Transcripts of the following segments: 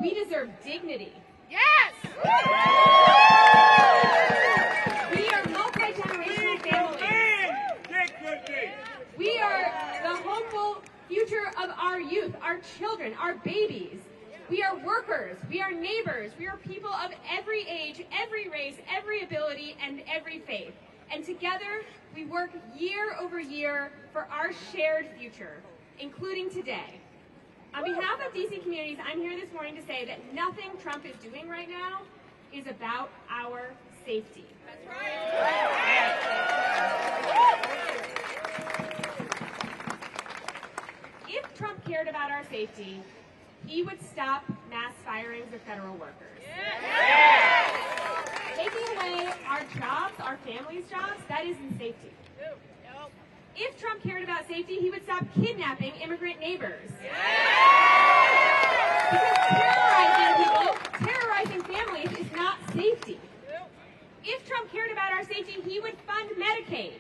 We deserve dignity. Yes! We are multi-generational families. We are the hopeful future of our youth, our children, our babies. We are workers, we are neighbors, we are people of every age, every race, every ability, and every faith. And together, we work year over year for our shared future, including today. On behalf of DC Communities, I'm here this morning to say that nothing Trump is doing right now is about our safety. That's right. If Trump cared about our safety, he would stop mass firings of federal workers. Yes. Taking away our jobs, our families' jobs, that isn't safety. If Trump cared about safety, he would stop kidnapping immigrant neighbors. Because terrorizing people, terrorizing families is not safety. If Trump cared about our safety, he would fund Medicaid.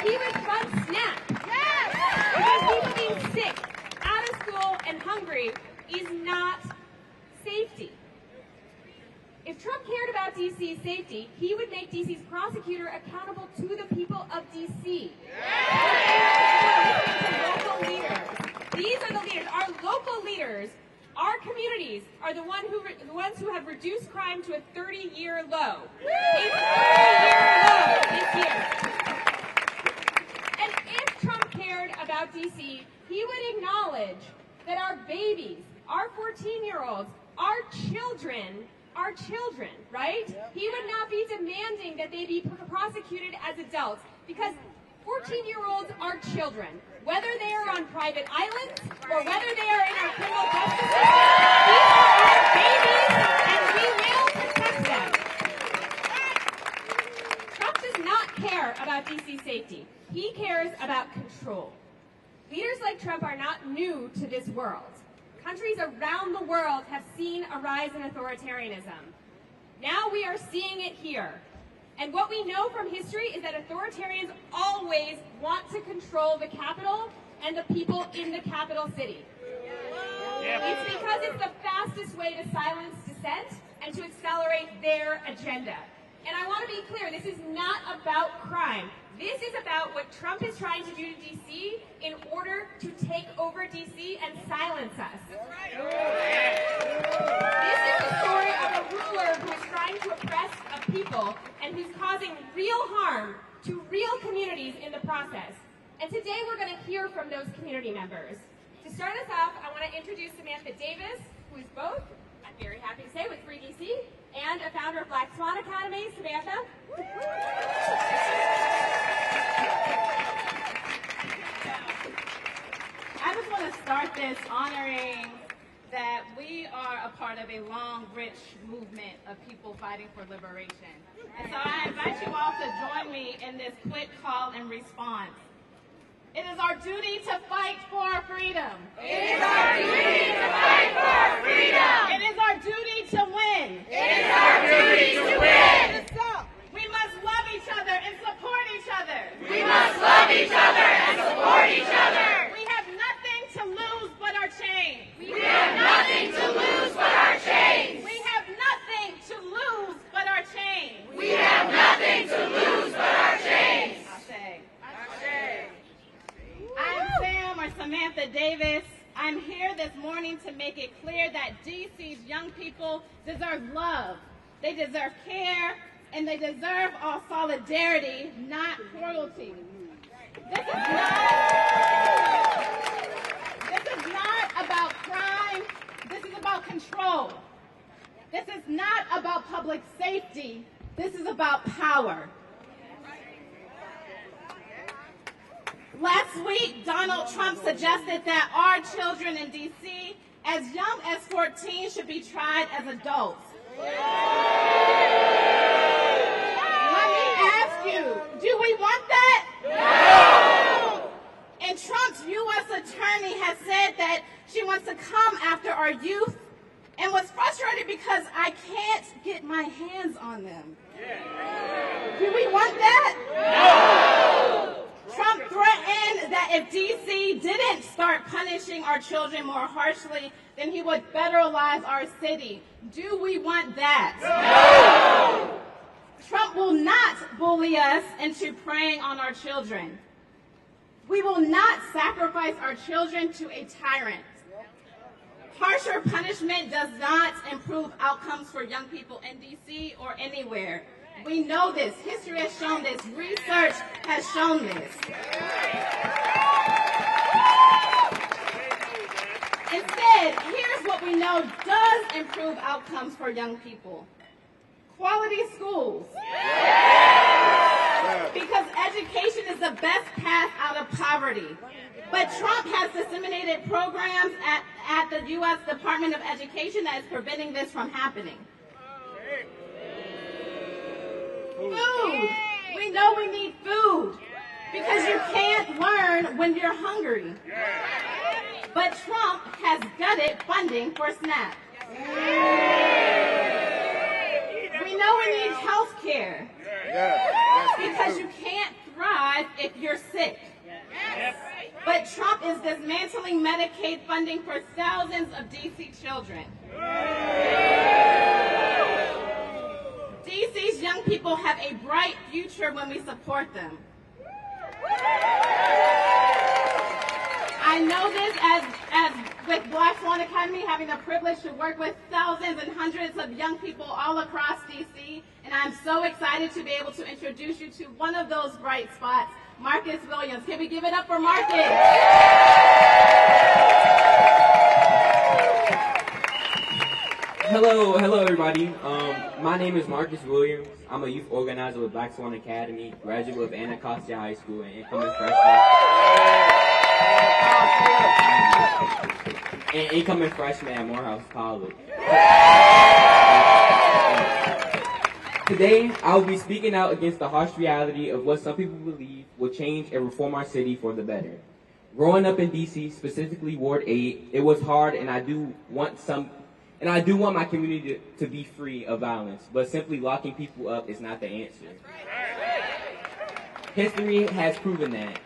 He would fund SNAP. Because people being sick, out of school, and hungry is not safety. If Trump cared about DC's safety, he would make DC's prosecutor accountable to the people of DC. Local leaders. These are the leaders. Our local leaders, our communities, are the ones who have reduced crime to a 30-year low. A 30-year low this year. And if Trump cared about DC, he would acknowledge that our babies, our 14-year-olds, our children, right? He would not be demanding that they be prosecuted as adults because 14-year-olds are children. Whether they are on private islands or whether they are in our criminal justice system, these are our babies and we will protect them. Trump does not care about DC's safety. He cares about control. Leaders like Trump are not new to this world. Countries around the world have seen a rise in authoritarianism. Now we are seeing it here. And what we know from history is that authoritarians always want to control the capital and the people in the capital city. It's because it's the fastest way to silence dissent and to accelerate their agenda. And I want to be clear, this is not about crime. This is about what Trump is trying to do to D.C. in order to take over D.C. and silence us. This is the story of a ruler who is trying to oppress a people and who's causing real harm to real communities in the process. And today we're going to hear from those community members. To start us off, I want to introduce Samantha Davis, who is both, I'm very happy to say, with Free D.C., and a founder of Black Swan Academy. Samantha. I just want to start this honoring that we are a part of a long, rich movement of people fighting for liberation. And so I invite you all to join me in this quick call and response. It is our duty to fight for our freedom. It is our duty to fight for our freedom. It is our duty to win. It is our duty to win. We must love each other and support each other. We must love each other and support each other. We have nothing to lose but our chains. We have nothing to lose but our chains. We have nothing to lose but our chains. We have nothing to lose but our chains. I'm Sam or Samantha Davis. I'm here this morning to make it clear that DC's young people deserve love. They deserve care, and they deserve our solidarity, not cruelty. This is not about crime. This is about control. This is not about public safety. This is about power. Last week, Donald Trump suggested that our children in D.C., as young as 14, should be tried as adults. Let me ask you, do we want that? No! And Trump's U.S. attorney has said that she wants to come after our youth and was frustrated because I can't get my hands on them. Do we want that? No! Trump threatened that if DC didn't start punishing our children more harshly, then he would federalize our city. Do we want that? No! Trump will not bully us into preying on our children. We will not sacrifice our children to a tyrant. Harsher punishment does not improve outcomes for young people in DC or anywhere. We know this. History has shown this. Research has shown this. Instead, here's what we know does improve outcomes for young people. Quality schools. Because education is the best path out of poverty. But Trump has disseminated programs at the U.S. Department of Education that is preventing this from happening. Food. We know we need food because you can't learn when you're hungry. But Trump has gutted funding for SNAP. We know we need health care because you can't thrive if you're sick. But Trump is dismantling Medicaid funding for thousands of DC children. DC's young people have a bright future when we support them. I know this as with Black Swan Academy, having the privilege to work with thousands and hundreds of young people all across DC, and I'm so excited to be able to introduce you to one of those bright spots, Marcus Williams. Can we give it up for Marcus? Hello everybody. My name is Marcus Williams. I'm a youth organizer with Black Swan Academy, graduate of Anacostia High School, and incoming freshman at Morehouse College. Today, I will be speaking out against the harsh reality of what some people believe will change and reform our city for the better. Growing up in DC, specifically Ward 8, it was hard, and I do want my community to be free of violence, but simply locking people up is not the answer. History has proven that.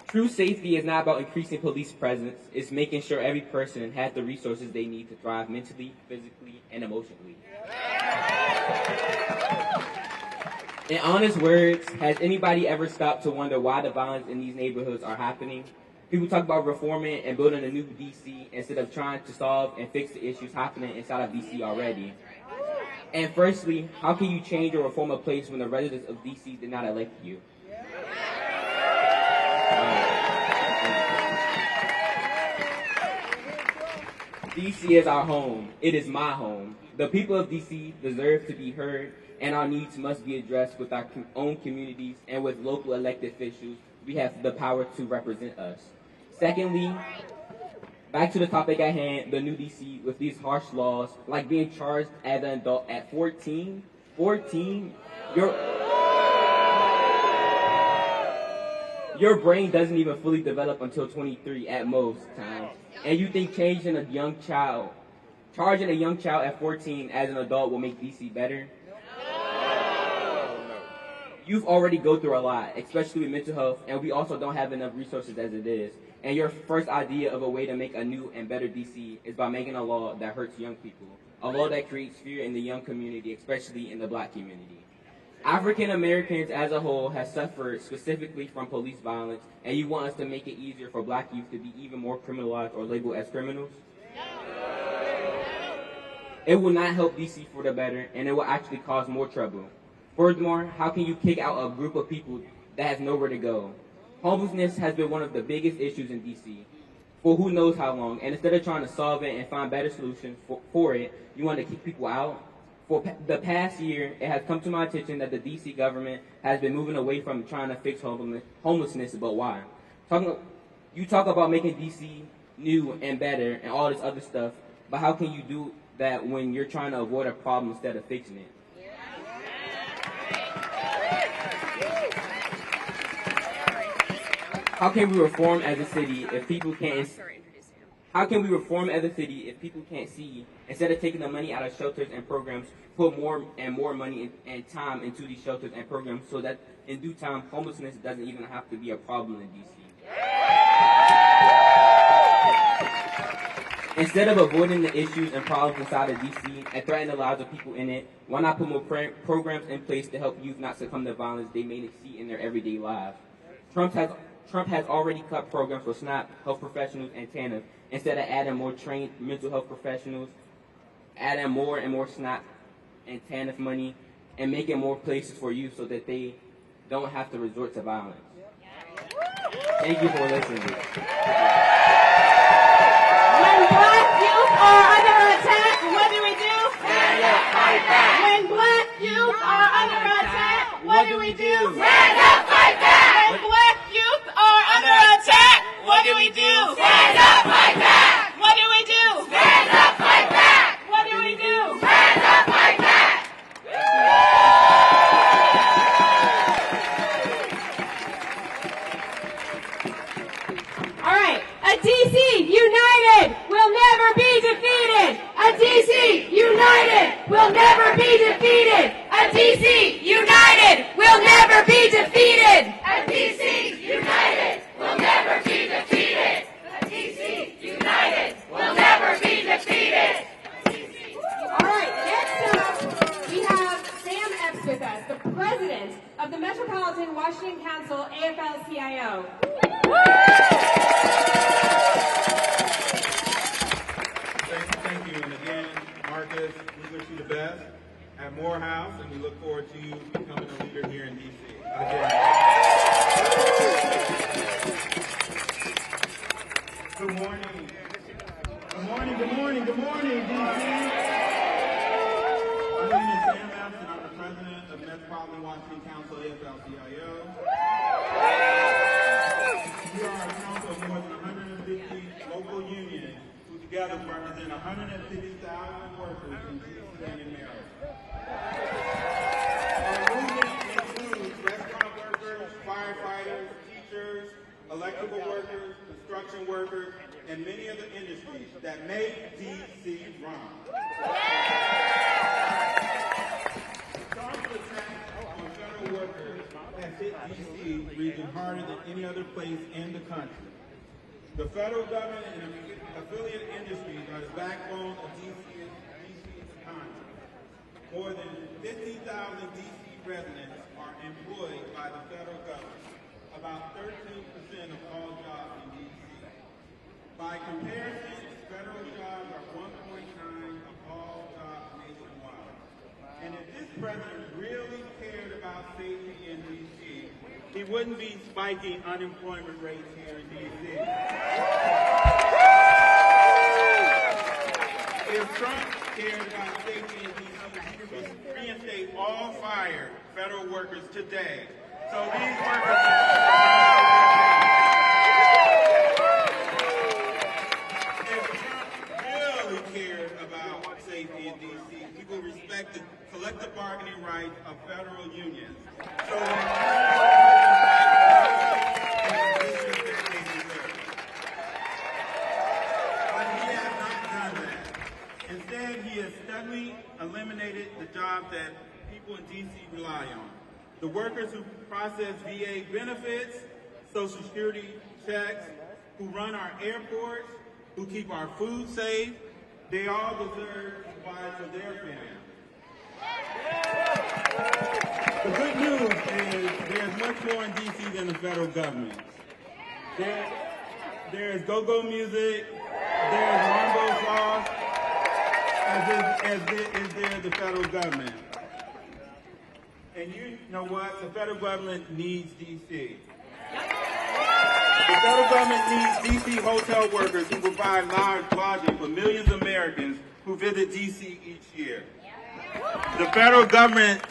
True safety is not about increasing police presence, it's making sure every person has the resources they need to thrive mentally, physically, and emotionally. In honest words, has anybody ever stopped to wonder why the violence in these neighborhoods are happening? People talk about reforming and building a new DC instead of trying to solve and fix the issues happening inside of DC already. And firstly, how can you change or reform a place when the residents of DC did not elect you? DC is our home. It is my home. The people of DC deserve to be heard, and our needs must be addressed with our own communities and with local elected officials. We have the power to represent us. Secondly, back to the topic at hand, the new DC with these harsh laws, like being charged as an adult at 14, your brain doesn't even fully develop until 23 at most times. And you think charging a young child at 14 as an adult will make DC better? Youth already go through a lot, especially with mental health, and we also don't have enough resources as it is. And your first idea of a way to make a new and better DC is by making a law that hurts young people, a law that creates fear in the young community, especially in the Black community. African Americans as a whole have suffered specifically from police violence, and you want us to make it easier for Black youth to be even more criminalized or labeled as criminals? It will not help DC for the better, and it will actually cause more trouble. Furthermore, how can you kick out a group of people that has nowhere to go? Homelessness has been one of the biggest issues in DC for who knows how long, and instead of trying to solve it and find better solutions for it, you want to kick people out? For the past year, it has come to my attention that the DC government has been moving away from trying to fix homelessness, but why? You talk about making DC new and better and all this other stuff, but how can you do that when you're trying to avoid a problem instead of fixing it? How can we reform as a city if people can't? How can we reform as a city if people can't see? Instead of taking the money out of shelters and programs, put more and more money and time into these shelters and programs so that in due time, homelessness doesn't even have to be a problem in D.C. Instead of avoiding the issues and problems inside of D.C. and threatening the lives of people in it, why not put more programs in place to help youth not succumb to violence they may see in their everyday lives? Trump has already cut programs for SNAP, health professionals, and TANF. Instead of adding more trained mental health professionals, adding more and more SNAP and TANF money, and making more places for youth so that they don't have to resort to violence. Thank you for listening. When Black youth are under attack, what do we do? Stand up, fight back. When Black youth are under attack, what do we do? Stand up, fight back. When Black youth are under attack, what do we do? Stand up, fight back. What do we do? Stand up, fight back. What do we do? Stand up, fight back. All right, a DC united will never be defeated. A DC united will never be defeated. A DC united will never be defeated. A DC united will never be defeated. A DC united will never be defeated. All right, next up, we have Sam Epps with us, the president of the Metropolitan Washington Council AFL-CIO. Thank you, and again, Marcus, we wish you the best at Morehouse, and we look forward to you becoming a leader here in D.C. Good morning. Good morning, good morning, good morning, D.C. My name is Sam Epps, and I'm the president of Metropolitan Washington Council AFL-CIO. We are a council of more than 150 local unions who together represent 150,000 workers in D.C. and in Maryland. Our movement includes restaurant workers, firefighters, teachers, electrical workers, construction workers, and many other industries that make D.C. run. The charge attack on federal workers has hit D.C. region harder than any other place in the country. The federal government and affiliate industries are the backbone of DC's economy. More than 50,000 DC residents are employed by the federal government, about 13% of all jobs in DC. By comparison, federal jobs are 1.9 of all jobs nationwide. And if this president really cared about safety in DC, he wouldn't be spiking unemployment rates here in D.C. If Trump cared about safety in D.C., he would reinstate all fired federal workers today. So these workers if Trump really cared about safety in D.C., he would respect the collective bargaining rights of federal unions. So instead, he has steadily eliminated the jobs that people in D.C. rely on. The workers who process VA benefits, Social Security checks, who run our airports, who keep our food safe, they all deserve to provide for their families. The good news is there's much more in D.C. than the federal government. There's go-go music, there's mambo sauce, as there the federal government. And you know what? The federal government needs D.C. The federal government needs D.C. hotel workers who provide lodging for millions of Americans who visit D.C. each year. The federal government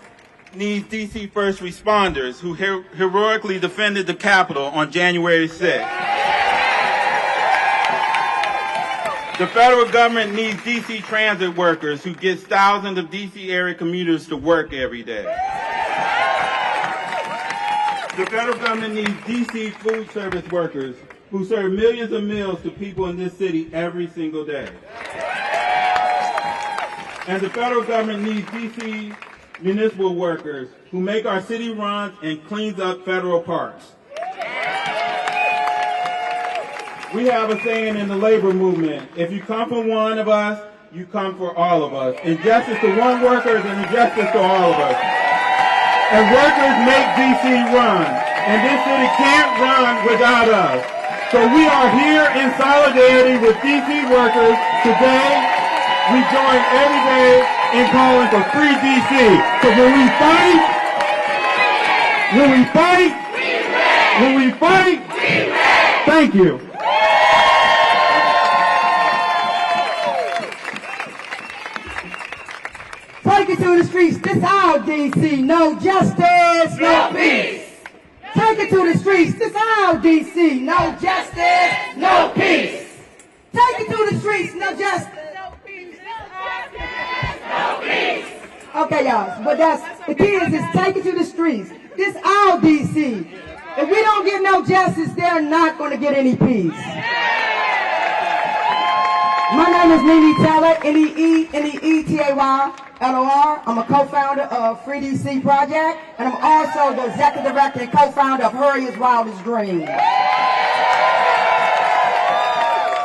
needs D.C. first responders who heroically defended the Capitol on January 6th. The federal government needs D.C. transit workers who get thousands of D.C. area commuters to work every day. The federal government needs D.C. food service workers who serve millions of meals to people in this city every single day. And the federal government needs DC municipal workers who make our city runs and cleans up federal parks. We have a saying in the labor movement, if you come for one of us, you come for all of us. Injustice to one worker is an injustice to all of us. And workers make DC run, and this city can't run without us. So we are here in solidarity with DC workers today. We join every day in calling for free DC. So when we fight, thank you. Take it to the streets, this our DC, no justice, no peace. Take it to the streets, this our DC, no justice, no peace. Take it to the streets, no justice, no peace. No peace. Okay, y'all, but that's, the key is take it to the streets. This our DC. If we don't get no justice, they're not going to get any peace. My name is Nene Taylor, Neetetay-LOR. I'm a co-founder of Free DC Project, and I'm also the executive director and co-founder of Harriet's Wildest Dream.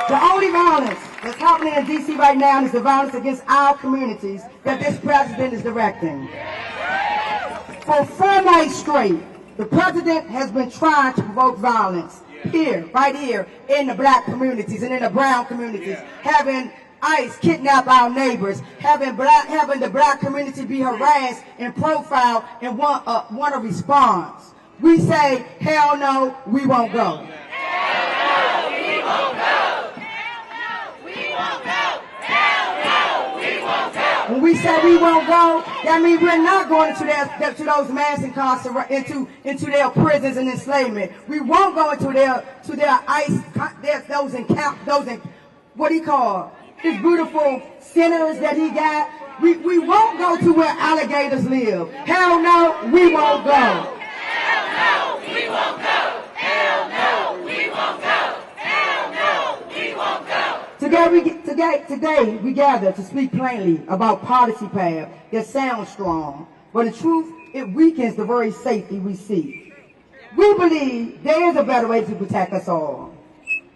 The only violence that's happening in DC right now is the violence against our communities that this president is directing. For 4 nights straight, the president has been trying to provoke violence. Here, right here, in the black communities and in the brown communities, having ICE kidnap our neighbors, having the black community be harassed and profiled and want a response. We say, hell no, we won't go. Hell no, we won't go. Hell no, we won't go. Hell no, we won't go. When we say we won't go, that means we're not going to those mass incarceration, into their prisons and enslavement. We won't go into their ICE, what he called, his beautiful centers that he got. We won't go to where alligators live. Hell no, we won't go. Hell no, we won't go. Hell no, we won't go. Hell no, we won't go. Today we gather to speak plainly about policy paths that sound strong, but in truth, it weakens the very safety we seek. We believe there is a better way to protect us all.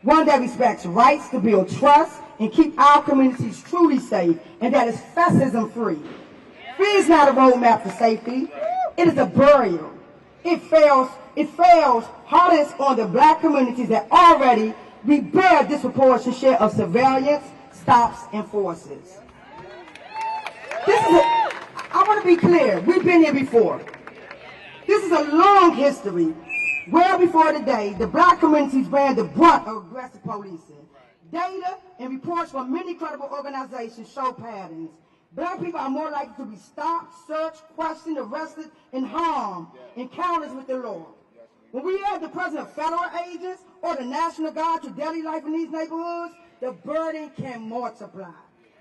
One that respects rights to build trust and keep our communities truly safe, and that is fascism free. Fear is not a roadmap for safety. It is a burial. It fails hardest on the black communities that already we bear a disproportionate share of surveillance, stops, and forces. I want to be clear, we've been here before. This is a long history. Well before today, the black communities bear the brunt of aggressive policing. Data and reports from many credible organizations show patterns. Black people are more likely to be stopped, searched, questioned, arrested, and harmed in encounters with the law. When we add the presence of federal agents or the National Guard to daily life in these neighborhoods, the burden can multiply.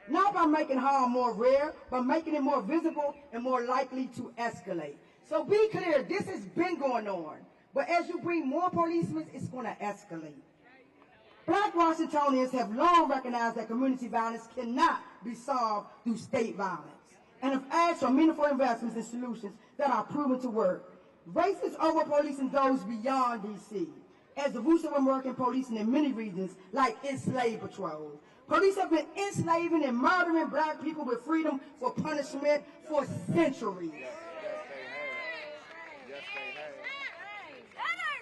Not by making harm more rare, but making it more visible and more likely to escalate. So be clear, this has been going on. But as you bring more policemen, it's going to escalate. Black Washingtonians have long recognized that community violence cannot be solved through state violence, and have asked for meaningful investments and solutions that are proven to work. Racist over-policing goes beyond D.C., as the roots of American policing in many regions, like enslaved patrols. Police have been enslaving and murdering black people with freedom for punishment for centuries.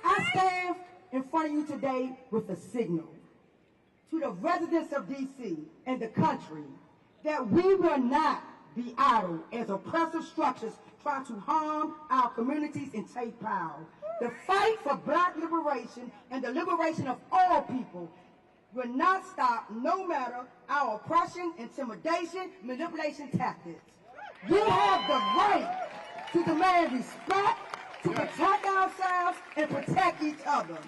I stand in front of you today with a signal to the residents of D.C. and the country that we will not be idle as oppressive structures try to harm our communities and take power. The fight for black liberation and the liberation of all people will not stop no matter our oppression, intimidation, manipulation tactics. We have the right to demand respect, to protect ourselves and protect each other.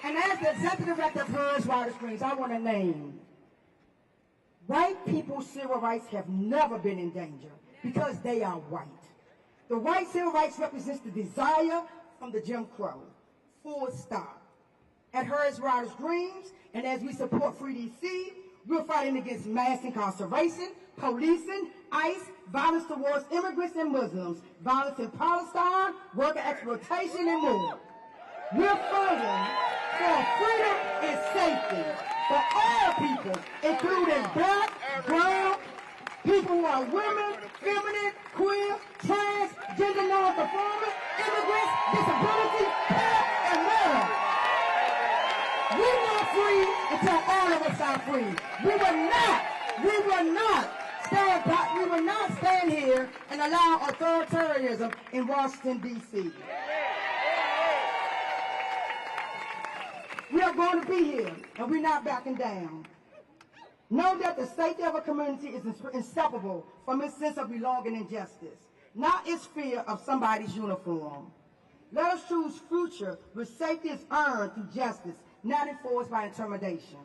And as the executive director of Harriet's Wildest Dreams, I want to name white people's civil rights have never been in danger because they are white. The white civil rights represents the desire from the Jim Crow. Full stop. At Hers Riders Dreams, and as we support Free DC, we're fighting against mass incarceration, policing, ICE, violence towards immigrants and Muslims, violence in Palestine, worker exploitation, and more. We're fighting for freedom and safety for all people, including black, brown, people who are women, feminine, queer, trans, gender non-conforming, immigrants, disability, and more. We're not free until all of us are free. We will not stand here and allow authoritarianism in Washington, D.C. We are going to be here, and we're not backing down. Know that the safety of a community is inseparable from its sense of belonging and justice, not its fear of somebody's uniform. Let us choose future where safety is earned through justice, not enforced by intimidation.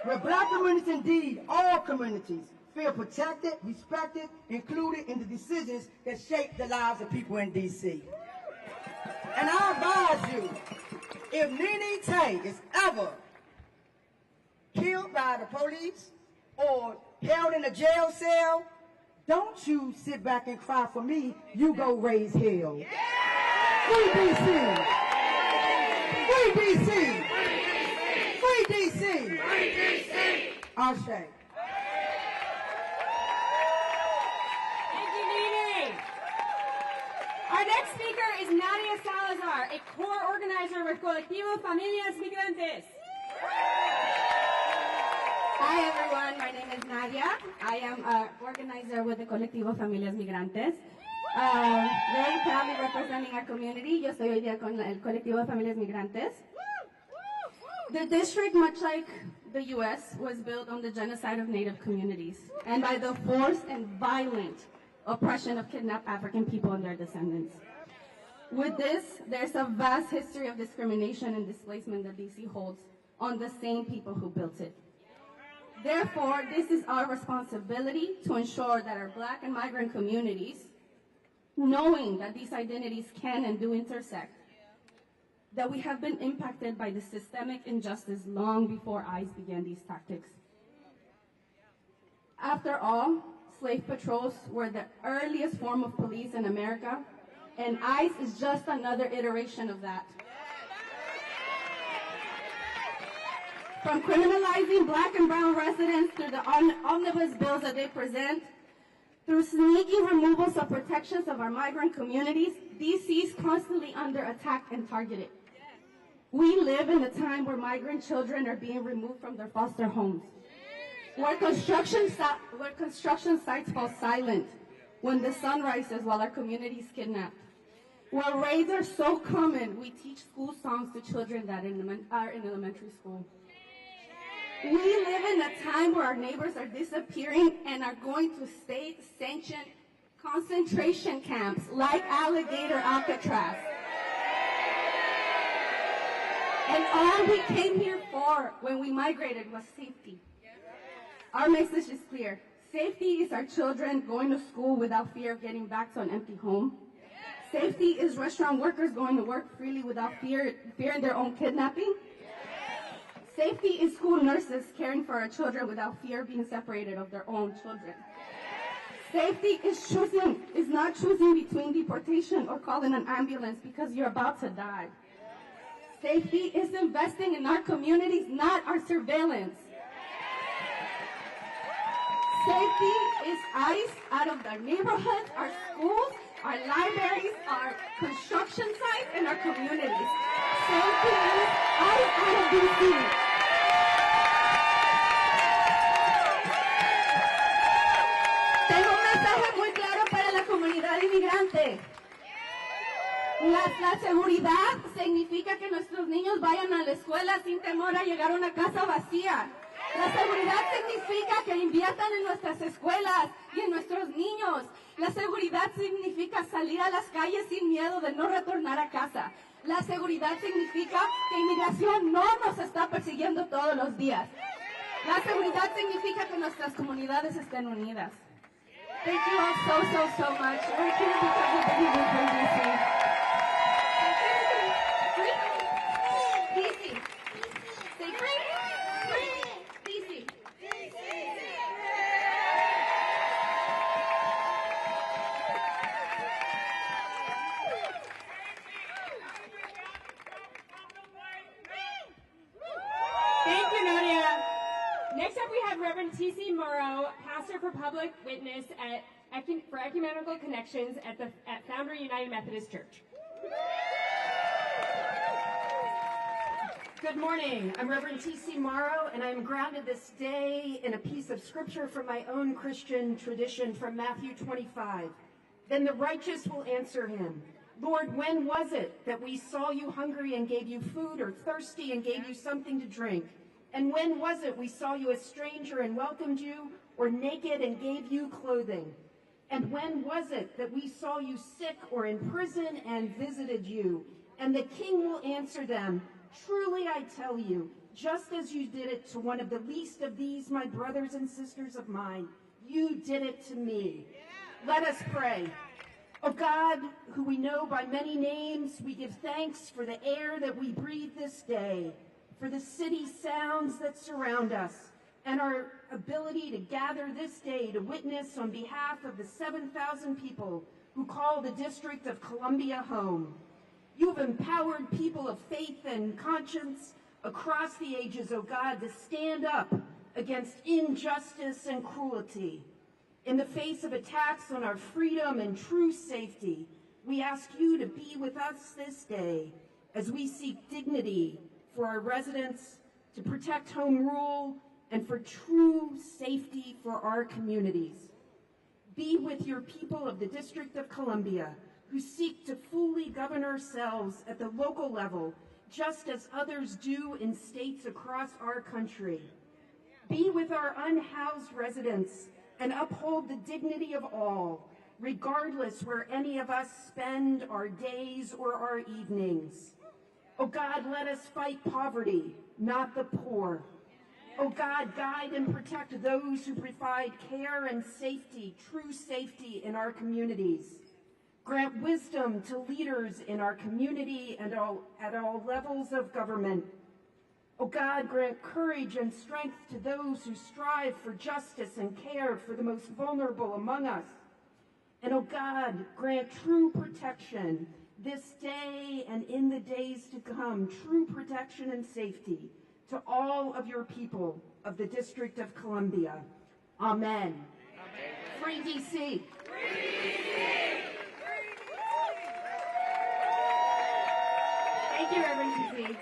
Where black communities, indeed all communities, feel protected, respected, included in the decisions that shape the lives of people in D.C. And I advise you, if Nene Tay is ever killed by the police or held in a jail cell, don't you sit back and cry for me, you go raise hell. Free D.C. Free D.C. Free D.C. Free D.C. Ashe. Thank you, Nene. Our next speaker is Nadia Salazar, a core organizer with Colectivo Familias Migrantes. Hi everyone, my name is Nadia. I am an organizer with the Colectivo Familias Migrantes. Very proudly representing our community. Yo estoy hoy día con el Colectivo de Familias Migrantes. The district, much like the U.S., was built on the genocide of Native communities and by the forced and violent oppression of kidnapped African people and their descendants. With this, there's a vast history of discrimination and displacement that D.C. holds on the same people who built it. Therefore, this is our responsibility to ensure that our Black and migrant communities, knowing that these identities can and do intersect, that we have been impacted by the systemic injustice long before ICE began these tactics. After all, slave patrols were the earliest form of police in America, and ICE is just another iteration of that. From criminalizing Black and brown residents through the omnibus bills that they present, through sneaky removals of protections of our migrant communities, D.C. is constantly under attack and targeted. We live in a time where migrant children are being removed from their foster homes, where construction sites fall silent when the sun rises while our community is kidnapped, where raids are so common we teach school songs to children that are in elementary school. We live in a time where our neighbors are disappearing and are going to state-sanctioned concentration camps like Alligator Alcatraz. And all we came here for when we migrated was safety. Our message is clear. Safety is our children going to school without fear of getting back to an empty home. Safety is restaurant workers going to work freely without fearing their own kidnapping. Safety is school nurses caring for our children without fear of being separated of their own children. Safety is not choosing between deportation or calling an ambulance because you're about to die. Safety is investing in our communities, not our surveillance. Safety is ICE out of our neighborhoods, our schools, our libraries, our construction sites, and our communities. Safety is ICE out of D.C. Tengo un mensaje muy claro para la comunidad inmigrante. La seguridad significa que nuestros niños vayan a la escuela sin temor a llegar a una casa vacía. La seguridad significa que inviertan en nuestras escuelas y en nuestros niños. La seguridad significa salir a las calles sin miedo de no retornar a casa. La seguridad significa que inmigración no nos está persiguiendo todos los días. La seguridad significa que nuestras comunidades estén unidas. Thank you all so much. We're here because we believe in free DC. DC. Say free. DC. Thank you, Nadia. Next up, we have Reverend T.C. Morrow, pastor for public witness for ecumenical connections at Founder United Methodist Church. Good morning. I'm Reverend T.C. Morrow, and I'm grounded this day in a piece of scripture from my own Christian tradition from Matthew 25. Then the righteous will answer him, Lord, when was it that we saw you hungry and gave you food, or thirsty and gave you something to drink? And when was it we saw you a stranger and welcomed you, or naked and gave you clothing? And when was it that we saw you sick or in prison and visited you? And the king will answer them, truly I tell you, just as you did it to one of the least of these, my brothers and sisters of mine, you did it to me. Let us pray. O God, who we know by many names, we give thanks for the air that we breathe this day, for the city sounds that surround us, and our ability to gather this day to witness on behalf of the 7,000 people who call the District of Columbia home. You have empowered people of faith and conscience across the ages, O God, to stand up against injustice and cruelty. In the face of attacks on our freedom and true safety, we ask you to be with us this day as we seek dignity for our residents, to protect home rule, and for true safety for our communities. Be with your people of the District of Columbia who seek to fully govern ourselves at the local level, just as others do in states across our country. Be with our unhoused residents and uphold the dignity of all, regardless where any of us spend our days or our evenings. Oh God, let us fight poverty, not the poor. Oh God, guide and protect those who provide care and safety, true safety in our communities. Grant wisdom to leaders in our community and at all levels of government. Oh God, grant courage and strength to those who strive for justice and care for the most vulnerable among us. And oh God, grant true protection this day and in the days to come, true protection and safety to all of your people of the District of Columbia. Amen. Amen. Free DC. Free DC. Thank you, Reverend T.C.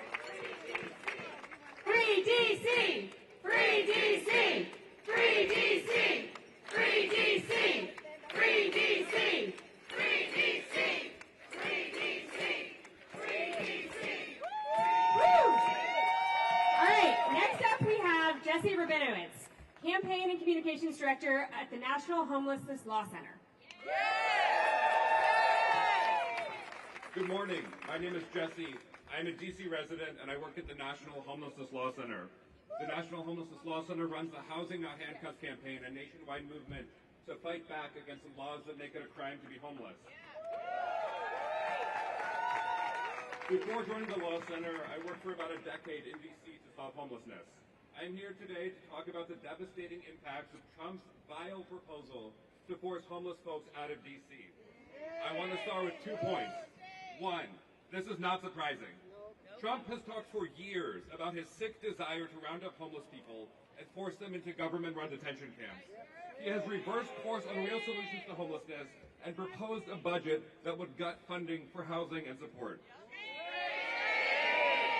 Free DC! Free DC! Free DC! Free DC! Free DC! Free DC! Free DC! Free DC! Woo! All right, next up we have Jesse Rabinowitz, Campaign and Communications Director at the National Homelessness Law Center. Good morning. My name is Jesse. I'm a DC resident and I work at the National Homelessness Law Center. The National Homelessness Law Center runs the Housing Not Handcuffs campaign, a nationwide movement to fight back against the laws that make it a crime to be homeless. Before joining the Law Center, I worked for about a decade in DC to solve homelessness. I'm here today to talk about the devastating impacts of Trump's vile proposal to force homeless folks out of DC. I want to start with 2 points. One, this is not surprising. Trump has talked for years about his sick desire to round up homeless people and force them into government-run detention camps. He has reversed course on real solutions to homelessness and proposed a budget that would gut funding for housing and support.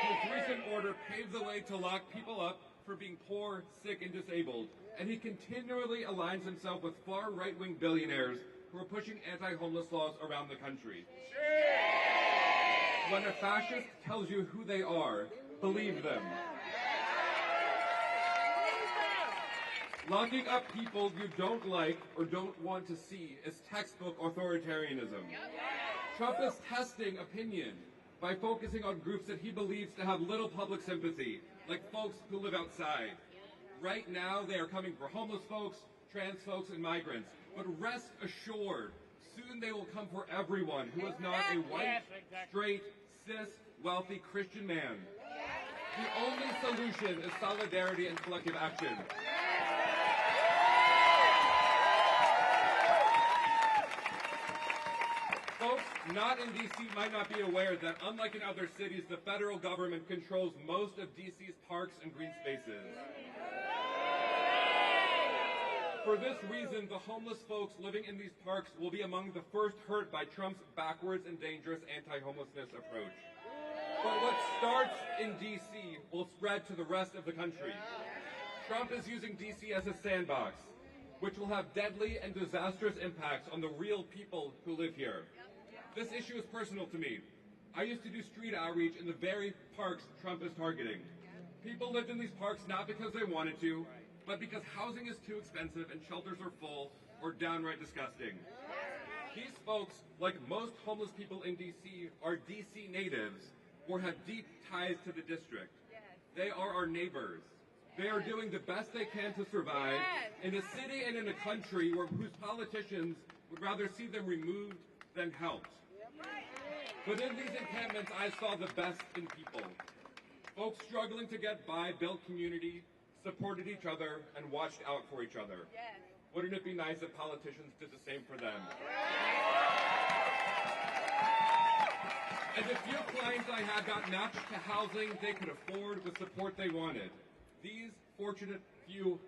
His recent order paves the way to lock people up for being poor, sick, and disabled, and he continually aligns himself with far right-wing billionaires who are pushing anti-homeless laws around the country. When a fascist tells you who they are, believe them. Locking up people you don't like or don't want to see is textbook authoritarianism. Trump is testing opinion by focusing on groups that he believes to have little public sympathy, like folks who live outside. Right now, they are coming for homeless folks, trans folks, and migrants, But rest assured, soon they will come for everyone who is not a white, straight, cis, wealthy Christian man. The only solution is solidarity and collective action. Folks not in DC might not be aware that unlike in other cities, the federal government controls most of DC's parks and green spaces. For this reason, the homeless folks living in these parks will be among the first hurt by Trump's backwards and dangerous anti-homelessness approach. But what starts in DC will spread to the rest of the country. Trump is using DC as a sandbox, which will have deadly and disastrous impacts on the real people who live here. This issue is personal to me. I used to do street outreach in the very parks Trump is targeting. People lived in these parks not because they wanted to, but because housing is too expensive and shelters are full or downright disgusting. These folks, like most homeless people in DC, are DC natives or have deep ties to the district. They are our neighbors. They are doing the best they can to survive in a city and in a country whose politicians would rather see them removed than helped. But in these encampments, I saw the best in people. Folks struggling to get by built community, supported each other, and watched out for each other. Wouldn't it be nice if politicians did the same for them? And the few clients I had got matched to housing they could afford with support they wanted. These fortunate few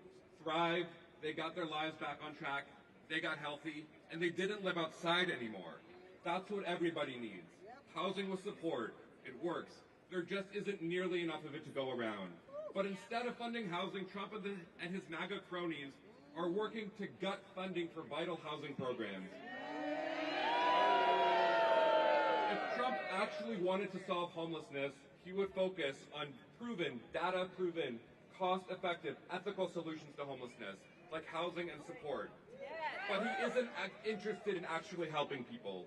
thrived, they got their lives back on track, they got healthy, and they didn't live outside anymore. That's what everybody needs. Housing with support. It works. There just isn't nearly enough of it to go around. But instead of funding housing, Trump and his MAGA cronies are working to gut funding for vital housing programs. If Trump actually wanted to solve homelessness, he would focus on proven, data-proven, cost-effective, ethical solutions to homelessness, like housing and support. But he isn't interested in actually helping people.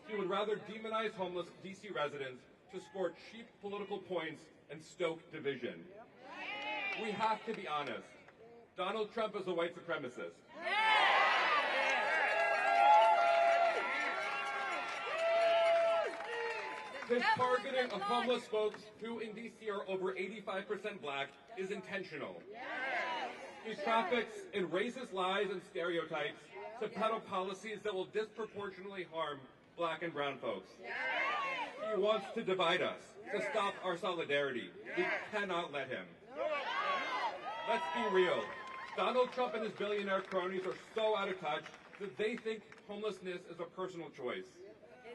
He would rather demonize homeless DC residents to score cheap political points and stoke division. We have to be honest. Donald Trump is a white supremacist. His targeting of homeless folks who in DC are over 85% black is intentional. He traffics in racist lies and stereotypes to peddle policies that will disproportionately harm black and brown folks. He wants to divide us, to stop our solidarity. We cannot let him. Let's be real. Donald Trump and his billionaire cronies are so out of touch that they think homelessness is a personal choice.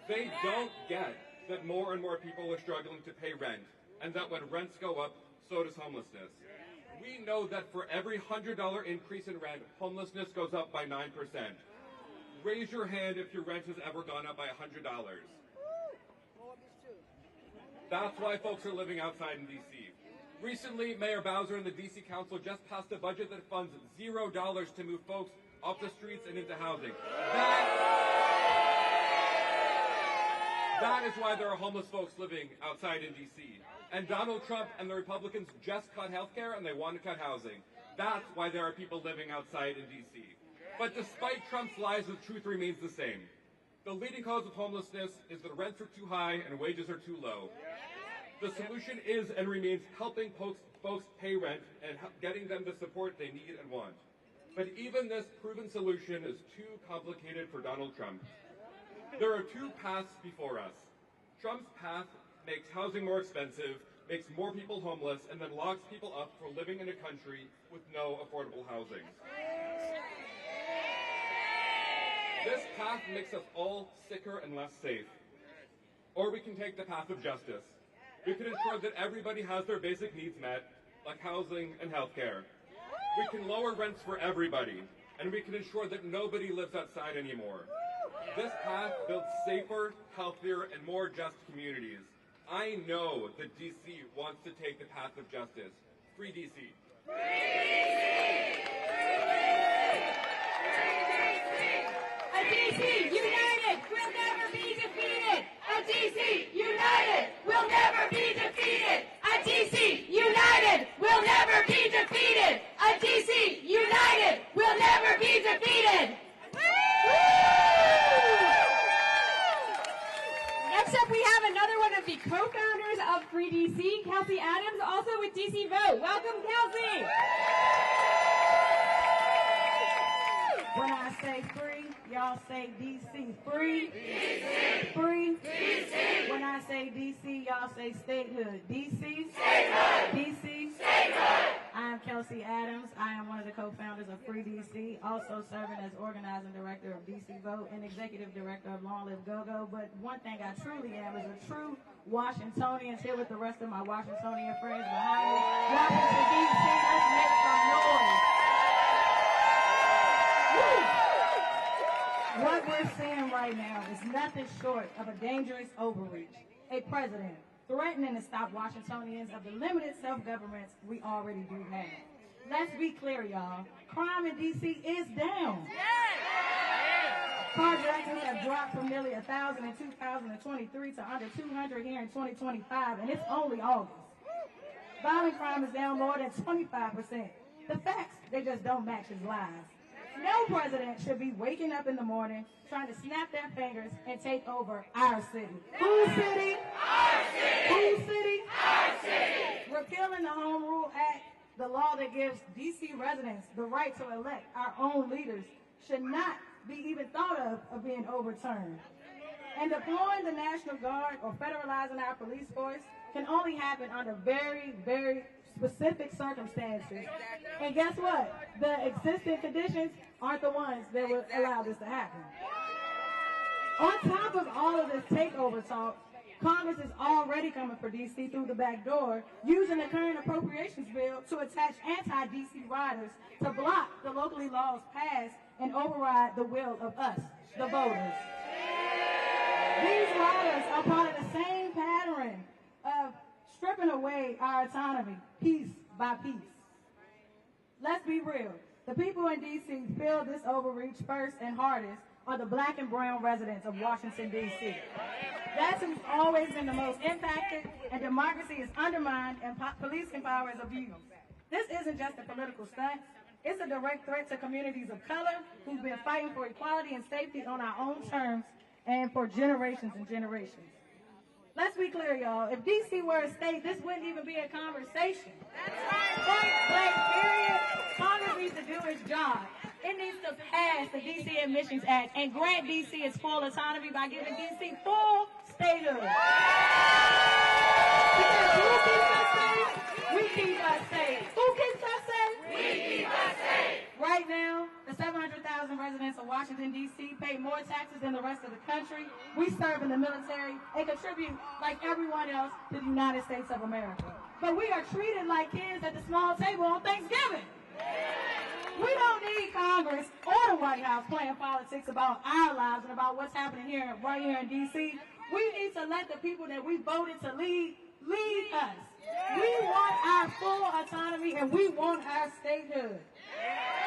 They don't get that more and more people are struggling to pay rent, and that when rents go up, so does homelessness. We know that for every $100 increase in rent, homelessness goes up by 9%. Raise your hand if your rent has ever gone up by $100. That's why folks are living outside in D.C. Recently, Mayor Bowser and the D.C. Council just passed a budget that funds $0 to move folks off the streets and into housing. That is why there are homeless folks living outside in D.C. And Donald Trump and the Republicans just cut health care and they want to cut housing. That's why there are people living outside in D.C. But despite Trump's lies, the truth remains the same. The leading cause of homelessness is that rents are too high and wages are too low. The solution is and remains helping folks pay rent and getting them the support they need and want. But even this proven solution is too complicated for Donald Trump. There are two paths before us. Trump's path makes housing more expensive, makes more people homeless, and then locks people up for living in a country with no affordable housing. This path makes us all sicker and less safe. Or we can take the path of justice. We can ensure that everybody has their basic needs met, like housing and health care. We can lower rents for everybody, and we can ensure that nobody lives outside anymore. This path builds safer, healthier, and more just communities. I know that DC wants to take the path of justice. Free DC. Free DC! A DC united will never be defeated! A DC united will never be defeated! A DC united will never be defeated! A DC united will never be defeated! co-founders of Free DC, Kelsey Adams, also with DC Vote. Welcome, Kelsey. When I say free, y'all say DC. Free. DC. Free. DC. When I say DC, y'all say statehood. DC. Statehood. DC. Statehood. I am Kelsey Adams. I am one of the co-founders of Free DC, also serving as organizing director of DC Vote and executive director of Long Live Go-Go. But one thing I truly am is a true Washingtonian, here with the rest of my Washingtonian friends behind me. Washington, DC, let's make some noise. What we're seeing right now is nothing short of a dangerous overreach. A president threatening to stop Washingtonians of the limited self-government we already do have. Let's be clear, y'all. Crime in D.C. is down. Carjackings have dropped from nearly 1,000 in 2023 to under 200 here in 2025, and it's only August. Violent crime is down more than 25%. The facts, they just don't match his lies. No president should be waking up in the morning trying to snap their fingers and take over our city. Whose city? Our city. Whose city? Our city. Repealing the Home Rule Act, the law that gives D.C. residents the right to elect our own leaders, should not be even thought of being overturned. And deploying the National Guard or federalizing our police force can only happen under very, very specific circumstances. And guess what? The existing conditions aren't the ones that would allow this to happen. On top of all of this takeover talk, Congress is already coming for D.C. through the back door, using the current appropriations bill to attach anti-D.C. riders to block the locally laws passed and override the will of us, the voters. These riders are part of the same pattern of stripping away our autonomy, piece by piece. Let's be real. The people in D.C. feel this overreach first and hardest are the black and brown residents of Washington, D.C. That's who's always been the most impacted, and democracy is undermined and policing power is abused. This isn't just a political stunt. It's a direct threat to communities of color who've been fighting for equality and safety on our own terms and for generations and generations. Let's be clear, y'all. If D.C. were a state, this wouldn't even be a conversation. That's right. Point blank, period. Congress needs to do its job. It needs to pass the D.C. Admissions Act and grant D.C. its full autonomy by giving D.C. full statehood. Because who keeps us safe? We keep us safe. Who keeps us safe? We keep us safe. Right now, the 700,000 residents of Washington, D.C. pay more taxes than the rest of the country. We serve in the military and contribute like everyone else to the United States of America. But we are treated like kids at the small table on Thanksgiving. We don't need Congress or the White House playing politics about our lives and about what's happening here, right here in D.C. We need to let the people that we voted to lead us. We want our full autonomy and we want our statehood.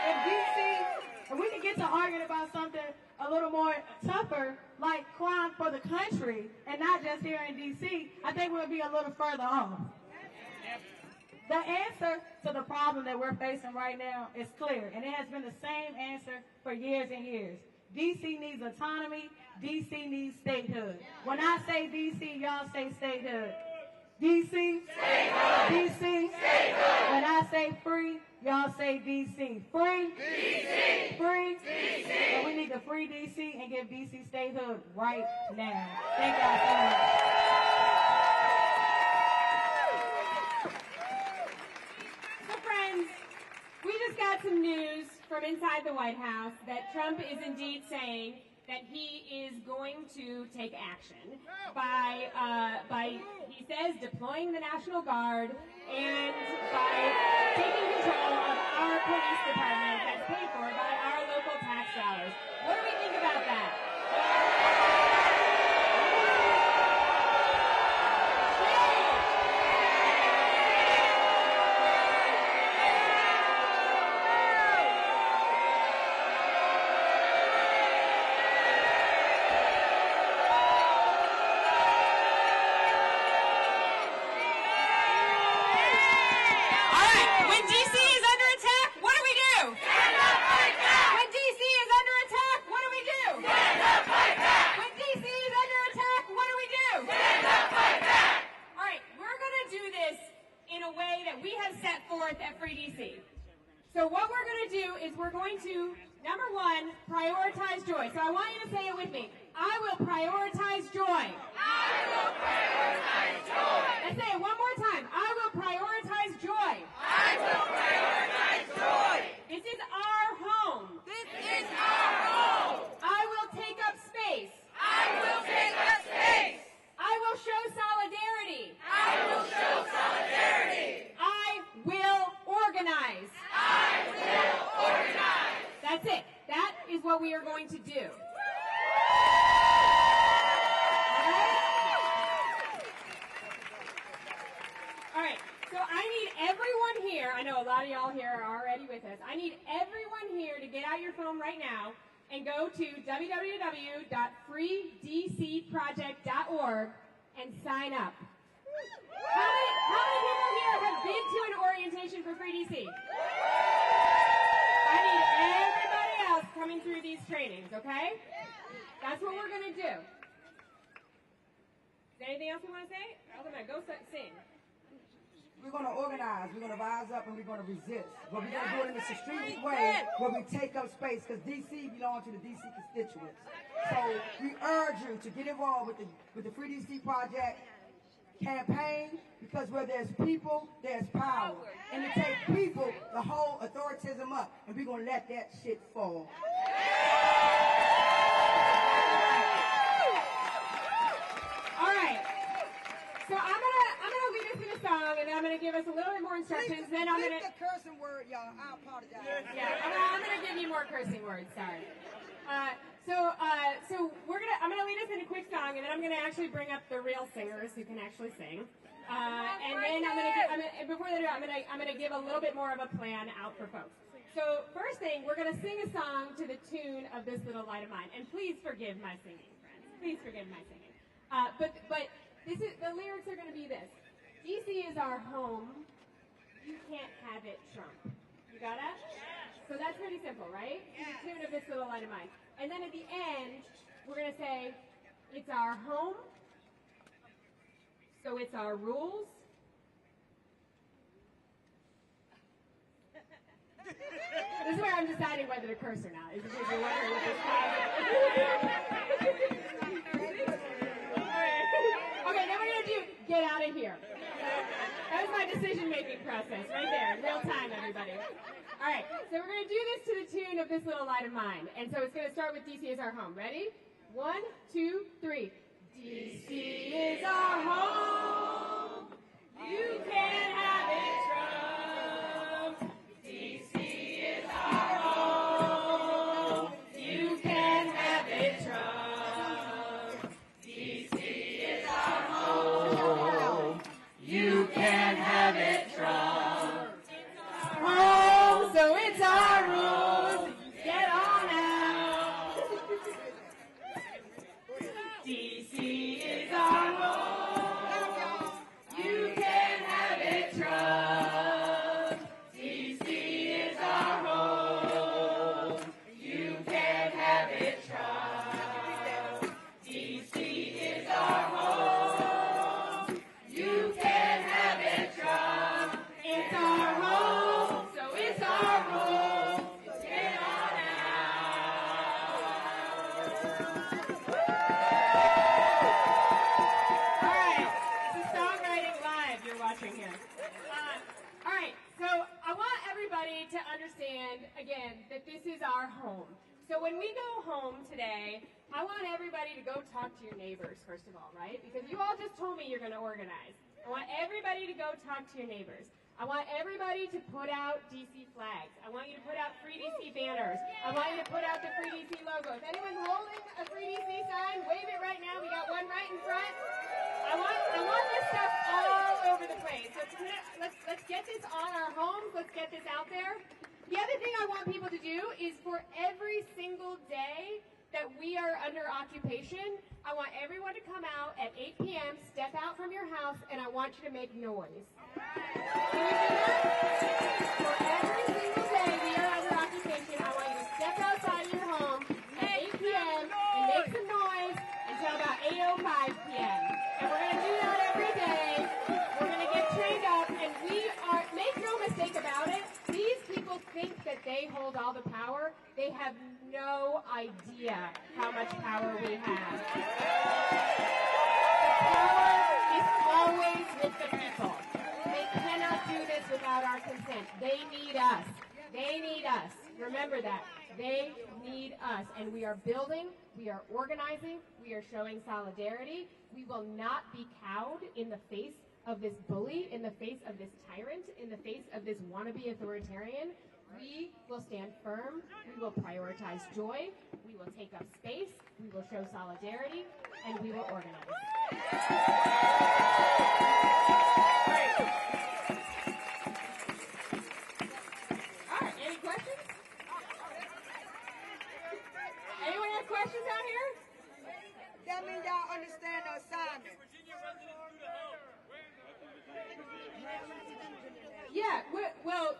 If we can get to arguing about something a little more tougher, like crime for the country and not just here in D.C., I think we'll be a little further off. The answer to the problem that we're facing right now is clear, and it has been the same answer for years and years. D.C. needs autonomy. D.C. needs statehood. When I say D.C., y'all say statehood. D.C. Statehood. D.C. Statehood. When I say free, y'all say D.C. Free. D.C. Free. D.C. So we need to free D.C. and give D.C. statehood right now. Thank y'all so much. We just got some news from inside the White House that Trump is indeed saying that he is going to take action by he says, deploying the National Guard and by taking control of our police department that's paid for by our local tax dollars. What do we think about that? When DC is under attack, what do? Stand up, fight back! 4th at Free DC. So what we're going to do is we're going to, number one, prioritize joy. So I want you to say it with me. I will prioritize joy. I will prioritize joy. Let's say it one more time. I will prioritize joy. I will prioritize joy. This is our home. This is our home. I will take up space. I will take up space. I will show solidarity. I will show solidarity. I will organize. I will organize. That's it. That is what we are going to do. All right. So I need everyone here. I know a lot of y'all here are already with us. I need everyone here to get out your phone right now and go to www.freedcproject.org and sign up. How many people here have been to an orientation for Free DC? I need everybody else coming through these trainings, okay? That's what we're going to do. Is there anything else you want to say? I'm going to go sing. We're going to organize, we're going to rise up, and we're going to resist. But we're going to do it in a strategic way where we take up space, because D.C. belongs to the D.C. constituents. So we urge you to get involved with the Free D.C. Project campaign, because where there's people, there's power. And to take people to hold authoritism up, and we're going to let that shit fall. All right. So I'm gonna lead us in a song, and then I'm gonna give us a little bit more instructions. Then I'm gonna the cursing word, y'all. I apologize. Yeah, I'm gonna give you more cursing words. Sorry. So I'm gonna lead us in a quick song, and then I'm gonna actually bring up the real singers who can actually sing. And then before they do, I'm gonna give a little bit more of a plan out for folks. So first thing, we're gonna sing a song to the tune of This Little Light of Mine, and please forgive my singing, friends. Please forgive my singing. But the lyrics are gonna be this: DC is our home. You can't have it, Trump. You got it? So that's pretty simple, right? To the tune of This Little Light of Mine. And then at the end, we're going to say, it's our home, so it's our rules. This is where I'm deciding whether to curse or not. Is because you're wondering what this is. Okay, then we're going to do get out of here. That was my decision-making process right there, in real time, everybody. All right, so we're going to do this to the tune of This Little Light of Mine. And so it's going to start with DC is our home. Ready? 1, 2, 3. DC is our home. You can't have it, Trump. DC is our home. You can't have it, Trump. DC is our home. You can't have it, Trump. Home, so it's our rules. Get on out. DC is our home. You can't have it, Trump. DC is our home. You can't have it, Trump. DC is our home. You can't have it, Trump. It's our home, so it's our rules. Get on out. All right, this is Songwriting Live you're watching here. All right, so I want everybody to understand, again, that this is our home. So when we go home today, I want everybody to go talk to your neighbors, first of all, right? Because you all just told me you're going to organize. I want everybody to go talk to your neighbors. I want everybody to put out DC flags. I want you to put out Free DC banners. I want you to put out the Free DC logo. If anyone's holding a Free DC sign, wave it right now. We got one right in front. I want this stuff all over the place. Let's get this on our homes. Let's get this out there. The other thing I want people to do is for every single day that we are under occupation, I want everyone to come out at 8 p.m., step out from your house, and I want you to make noise. Can we do that? For every single day we are under occupation, I want you to step outside of your home at 8 p.m. and make some noise until about 8:05 p.m. And we're going to do that every day. We're going to get trained up, and we are, make no mistake they hold all the power, they have no idea how much power we have. The power is always with the people. They cannot do this without our consent. They need us. They need us. Remember that. They need us. And we are building, we are organizing, we are showing solidarity. We will not be cowed in the face of this bully, in the face of this tyrant, in the face of this wannabe authoritarian. We will stand firm. We will prioritize joy. We will take up space. We will show solidarity, and we will organize. All right, any questions? Anyone have questions out here? That means y'all understand the assignment. Yeah, well,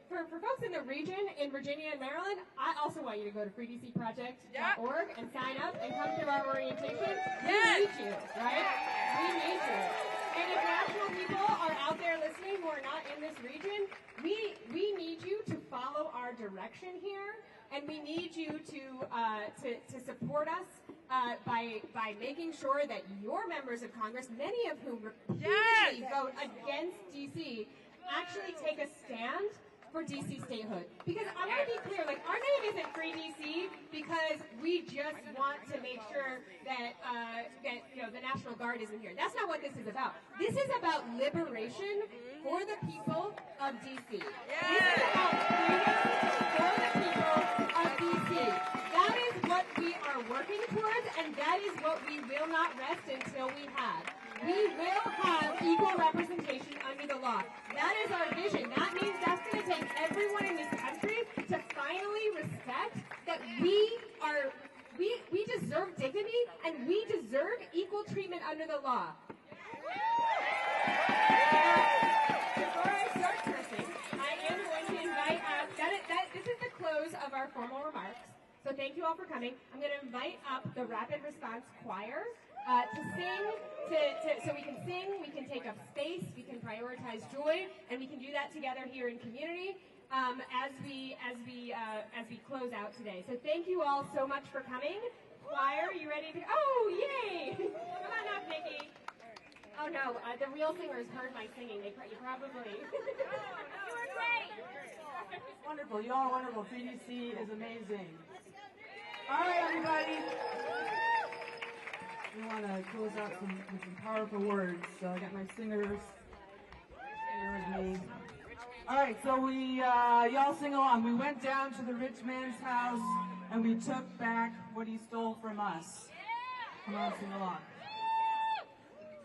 for folks in the region, in Virginia and Maryland, I also want you to go to freedcproject.org and sign up and come to our orientation. We need you, right? We need you. And if national people are out there listening who are not in this region, we need you to follow our direction here, and we need you to support us by making sure that your members of Congress, many of whom repeatedly vote against D.C., actually take a stand for D.C. statehood. Because I want to be clear, like, our name isn't Free D.C. because we just want to make sure that the National Guard isn't here. That's not what this is about. This is about liberation for the people of D.C. This is about freedom for the people of D.C. That is what we are working towards, and that is what we will not rest until we have. We will have equal representation under the law. That is our vision. That means that's going to take everyone in this country to finally respect that we deserve dignity and we deserve equal treatment under the law. Before I start cursing, I am going to invite up, this is the close of our formal remarks. So thank you all for coming. I'm going to invite up the Rapid Response Choir to sing, so we can sing, we can take up space, we can prioritize joy, and we can do that together here in community as we close out today. So thank you all so much for coming. Choir, you ready to? Oh, yay! Come on up, Nikki. Oh no, the real singers heard my singing. You probably. You were great. Wonderful. You all are wonderful. CDC is amazing. All right, everybody. We want to close out with some powerful words. So I got my singers here with me. All right, so we y'all sing along. We went down to the rich man's house and we took back what he stole from us. Come on, sing along.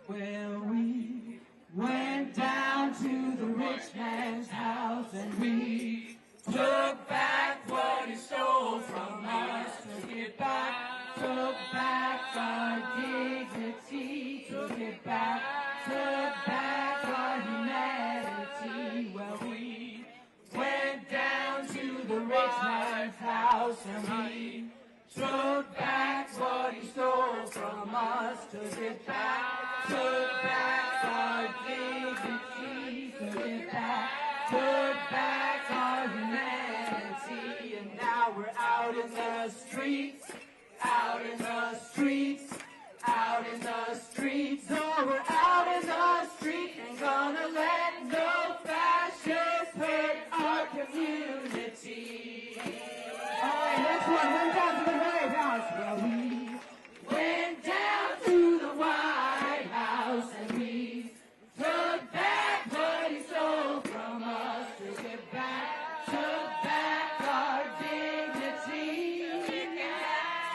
Well, we went down to the rich man's house and we took back what he stole from us. Took it back, took back our dignity. Took it back, took back our humanity. Well, we went down to the rich man's house and we took back what he stole from us. Took it back, took back our dignity. Took it back, took back our humanity. And now we're out in the streets, out in the streets, out in the streets. Oh, we're out in the streets, ain't gonna let no fascists hurt our community. All right, next one. Went down to the White House. Well, we went down to the White House and we took back what he stole from us. Took it back, took back our dignity.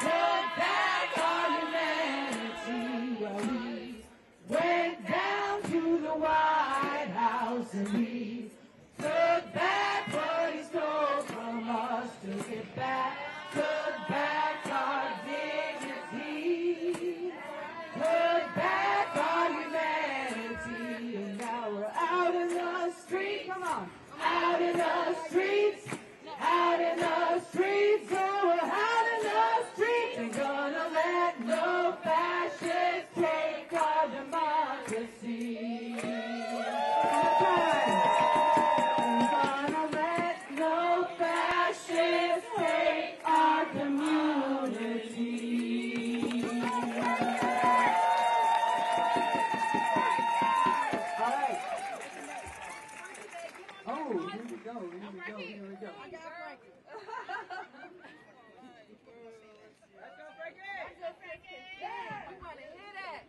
Took back our humanity. Well, we went down to the White House and we took back what he stole from us. Took it back, took back our dignity. Took back our humanity. And now we're out in the streets. Come on. Out in the streets. Out in the streets. Oh, we're out in the streets. Ain't gonna let no fascists take our democracy. Ain't gonna let no fascists we go. I got Frankie. Let's go, Frankie. Yeah, we want to hear that.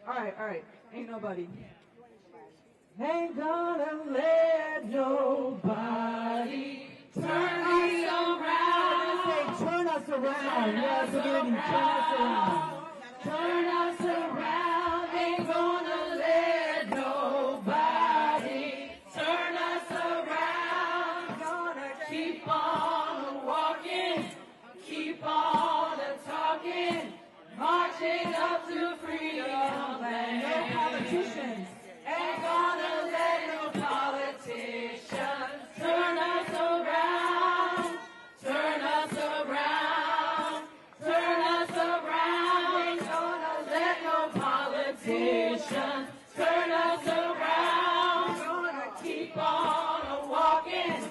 All right. Ain't nobody. Ain't gonna let nobody turn me around. Say, turn us around. Yes, again, turn us around. Turn us around. Ain't gonna let nobody turn us around. Gonna keep on walking, keep on talking, marching up to freedom land. No politicians. Ain't gonna let no politicians turn us around, turn us around, turn us around. Ain't gonna let no politicians turn us around. Gonna keep on walking,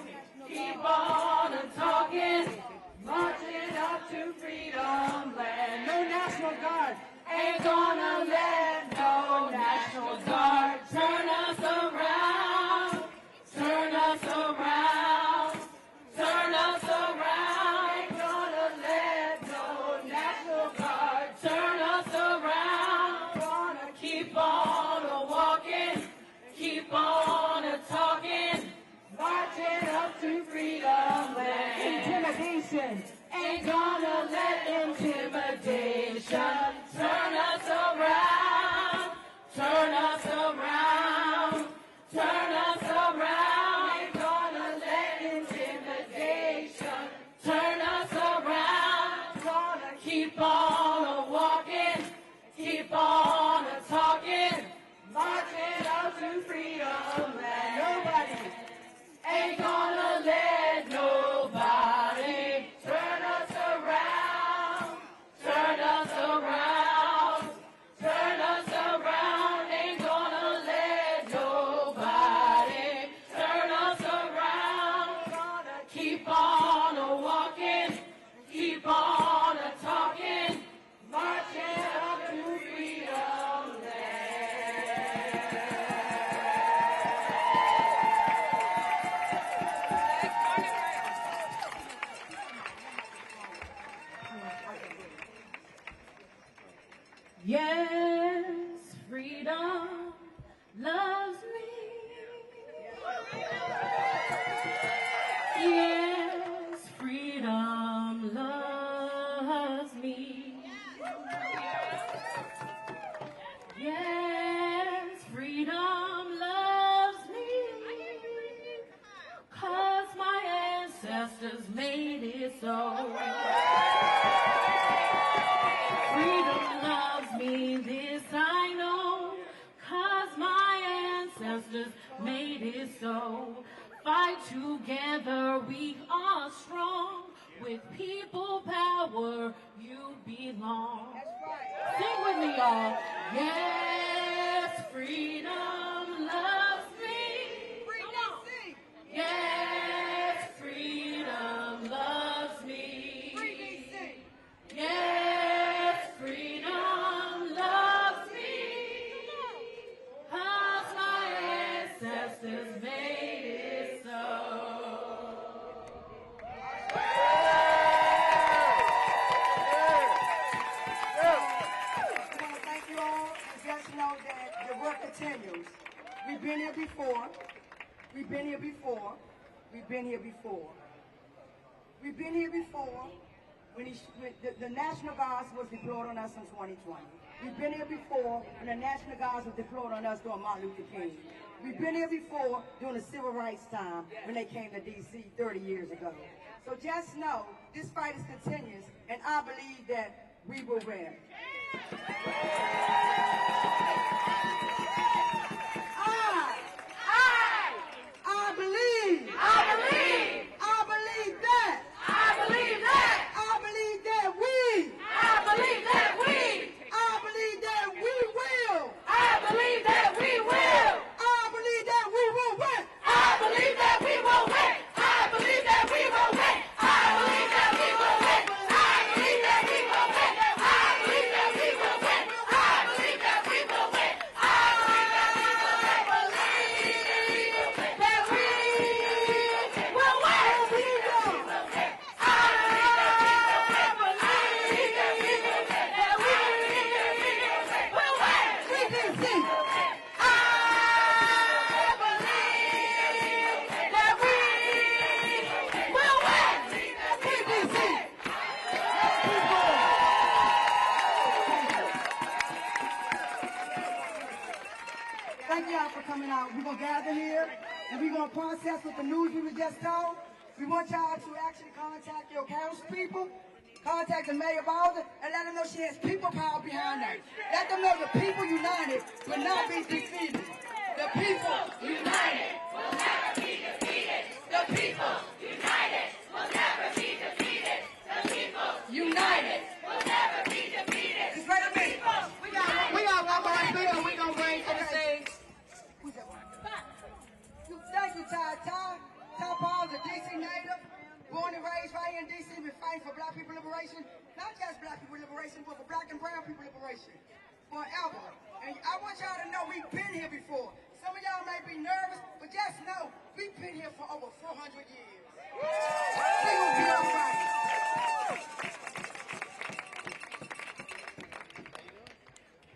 keep on talking, marching up to freedom land. No National Guard. Ain't gonna let no National Guard turn us around, turn us around, turn us around. Ain't gonna let no National Guard turn us around. Gonna keep on walking, keep on talking, marching up to freedom land. Intimidation. Ain't gonna let intimidation turn us around, turn us around, turn us around. Ain't gonna let intimidation turn us around. Gonna keep on walking, keep on talking, marching up to freedom land. Nobody ain't gonna let nobody turn us around, turn us around, turn us around. Ain't gonna let nobody turn us around. Gonna keep on walking, keep on talking, marching up to freedom Yes, freedom loves me. Yes, freedom loves me. Yes, freedom loves me. 'Cause my ancestors made it so. Freedom loves me, this I know, 'cause my ancestors made it so. Fight together, we are strong. With people power, you belong. Sing with me, y'all. Yes, freedom loves me. Yes, freedom loves me. Yes, freedom loves me. 'Cause my ancestors made it so. I want to thank you all, and just know that the work continues. We've been here before. We've been here before. We've been here before. We've been here before when the National Guards was deployed on us in 2020. We've been here before when the National Guards was deployed on us during Martin Luther King. We've been here before during the civil rights time when they came to D.C. 30 years ago. So just know this fight is continuous, and I believe that we will win. I believe. I believe. I believe that. I believe that. I believe that we. I believe that we. I believe that we will. I believe that we will. I believe that we will win. I believe that we will win. I believe that we will win. I believe that we will win. I believe that we will win. I believe that we will win. I believe that we will win. Thank y'all for coming out. We're going to gather here, and we're going to process what the news we were just told. We want y'all to actually contact your council people, contact the mayor Bowser, and let them know she has people power behind her. Let them know the people united will not be defeated. The people united will never be defeated. The people united will never be defeated. The people united will never be defeated. Just wait a minute. We got one more speaker we're going to bring to the stage. Thank you, Ty. Ty Paul's a D.C. native, born and raised right here in D.C., been fighting for black people liberation, not just black people liberation, but for black and brown people liberation, forever. And I want y'all to know we've been here before. Some of y'all may be nervous, but just know we've been here for over 400 years. We will be all right.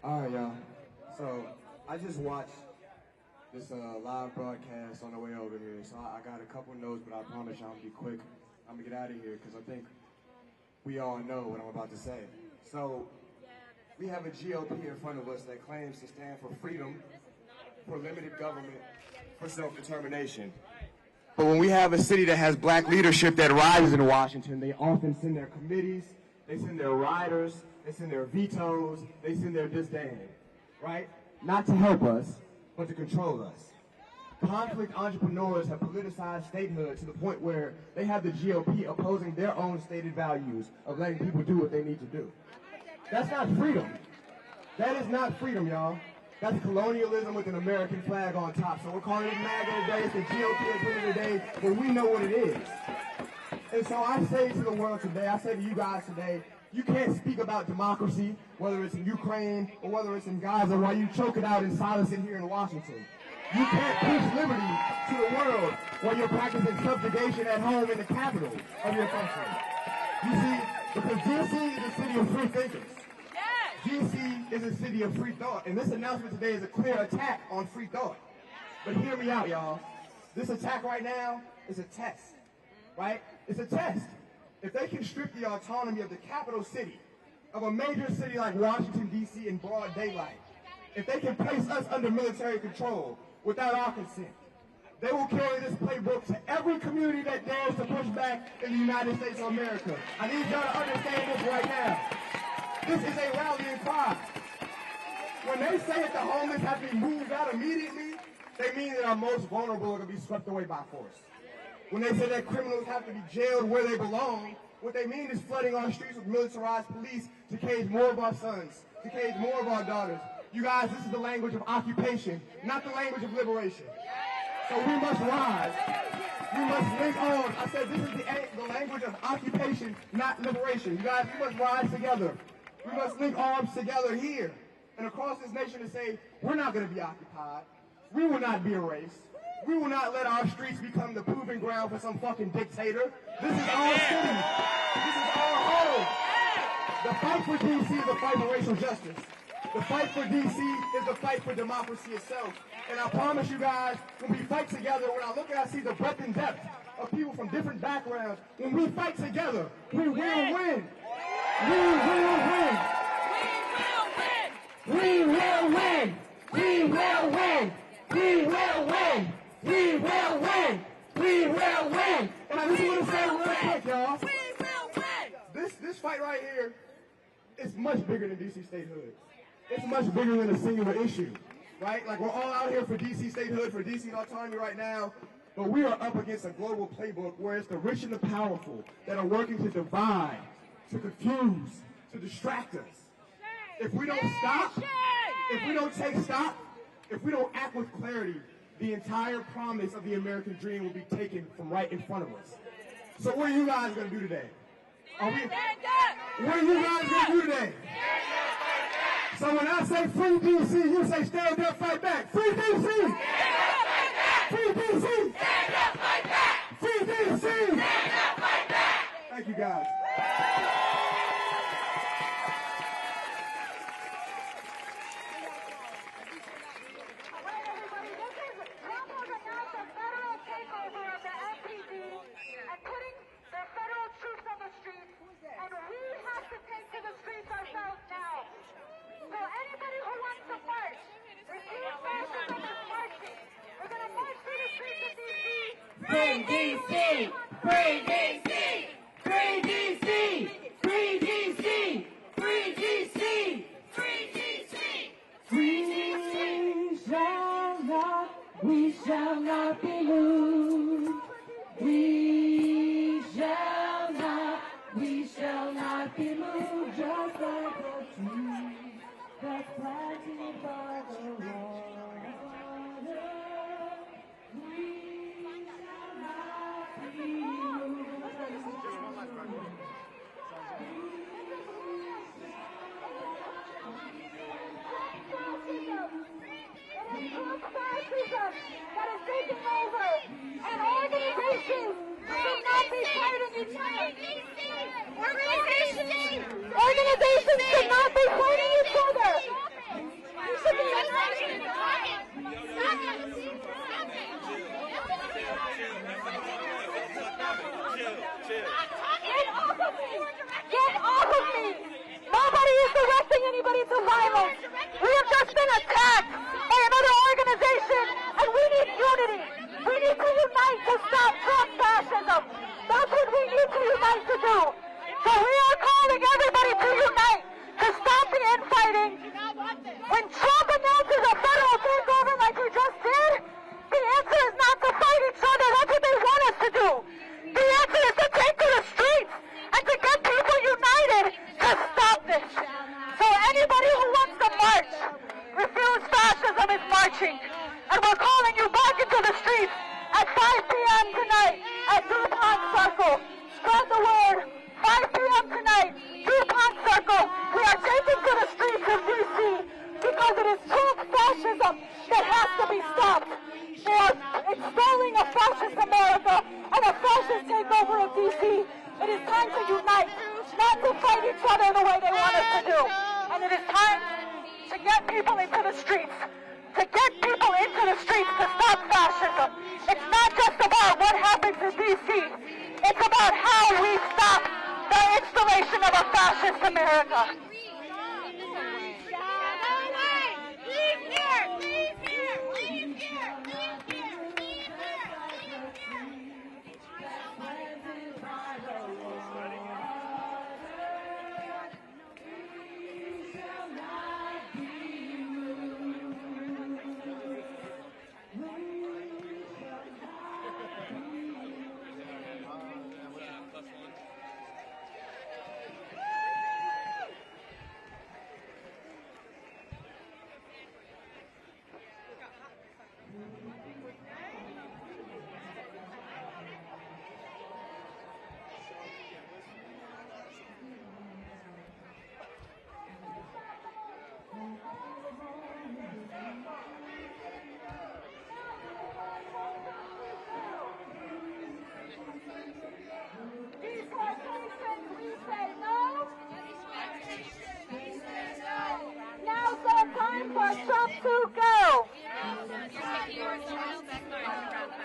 All right, y'all. So I just watched this live broadcast on the way over here, so I got a couple notes, but I promise y'all I'm gonna be quick. I'm gonna get out of here because I think we all know what I'm about to say. So we have a GOP in front of us that claims to stand for freedom, for limited government, for self-determination. But when we have a city that has black leadership that rises in Washington, they often send their committees, they send their riders, they send their vetoes, they send their disdain, right? Not to help us, but to control us. Conflict entrepreneurs have politicized statehood to the point where they have the GOP opposing their own stated values of letting people do what they need to do. That's not freedom. That is not freedom, y'all. That's colonialism with an American flag on top. So we're calling it MAGA today, it's the GOP agenda today, but we know what it is. And so I say to the world today, I say to you guys today, you can't speak about democracy, whether it's in Ukraine or whether it's in Gaza, while you choke it out in silence here in Washington. You can't push liberty to the world while you're practicing subjugation at home in the capital of your country. You see, because DC is a city of free thinkers. DC is a city of free thought, and this announcement today is a clear attack on free thought. But hear me out, y'all. This attack right now is a test, right? It's a test. If they can strip the autonomy of the capital city, of a major city like Washington, D.C. in broad daylight, if they can place us under military control without our consent, they will carry this playbook to every community that dares to push back in the United States of America. I need y'all to understand this right now. This is a rallying cry. When they say that the homeless have to be moved out immediately, they mean that our most vulnerable are going to be swept away by force. When they say that criminals have to be jailed where they belong, what they mean is flooding our streets with militarized police to cage more of our sons, to cage more of our daughters. You guys, this is the language of occupation, not the language of liberation. So we must rise. We must link on. I said this is the language of occupation, not liberation. You guys, we must rise together. We must link arms together here and across this nation to say, we're not going to be occupied. We will not be erased. We will not let our streets become the proving ground for some fucking dictator. This is our city. This is our home. The fight for D.C. is a fight for racial justice. The fight for D.C. is the fight for democracy itself. And I promise you guys, when we fight together, when I look and I see the breadth and depth of people from different backgrounds, when we fight together, we will win. We will win. We will win. We will win. We will win. We will win. We will win. And I just want to say real quick, y'all. We will win. This fight right here is much bigger than D.C. statehood. It's much bigger than a singular issue, right? Like, we're all out here for D.C. statehood, for D.C. autonomy right now, but we are up against a global playbook where it's the rich and the powerful that are working to divide, to confuse, to distract us. If we don't stop, if we don't take stock, if we don't act with clarity, the entire promise of the American dream will be taken from right in front of us. So what are you guys going to do today? What are you guys going to do today? So when I say free D.C., you say stand up, fight back. Free D.C. Stand up, fight back. Free D.C. Stand up, fight back. Free D.C. Stand up, fight back. Thank you, guys. So anybody who wants to march, refuse fascism Free DC! Free DC! Free DC! Free DC! Free DC! Free DC! We shall not be moved. We shall not be moved, just like a tree that's planted by the water. We shall not be moved. Fascism that is taking over, and organizations should not be fighting each other. Organizations should not be fighting each other. You should be Get off of me! Nobody is directing anybody to violence. We have just been attacked by another organization, and we need unity. We need to unite to stop Trump fascism. That's what we need to unite to do. So we are calling everybody to unite, to stop the infighting. When Trump announces a federal takeover like we just did, the answer is not to fight each other. That's what they want us to do. The answer is to take to the streets and to get people united to stop this. So anybody who wants to march, refuse fascism is marching. And we're calling you back into the streets at 5 p.m. tonight at DuPont Circle. Spread the word. 5 p.m. tonight, DuPont Circle. We are taking to the streets of D.C. because it is Trump fascism that has to be stopped. They are installing a fascist America and a fascist takeover of D.C. It is time to unite, not to fight each other the way they want us to do. And it is time to get people into the streets, to stop fascism. It's not just about what happens in D.C. It's about how we stop the installation of a fascist America.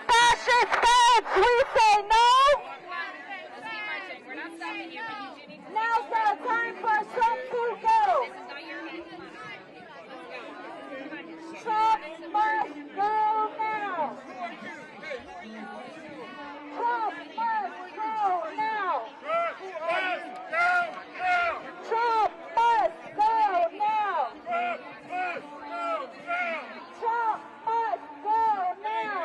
Fascist feds, we say no. Now's the time for Trump to go. Trump must go now. Trump must go now. Trump must go now. Trump must go now.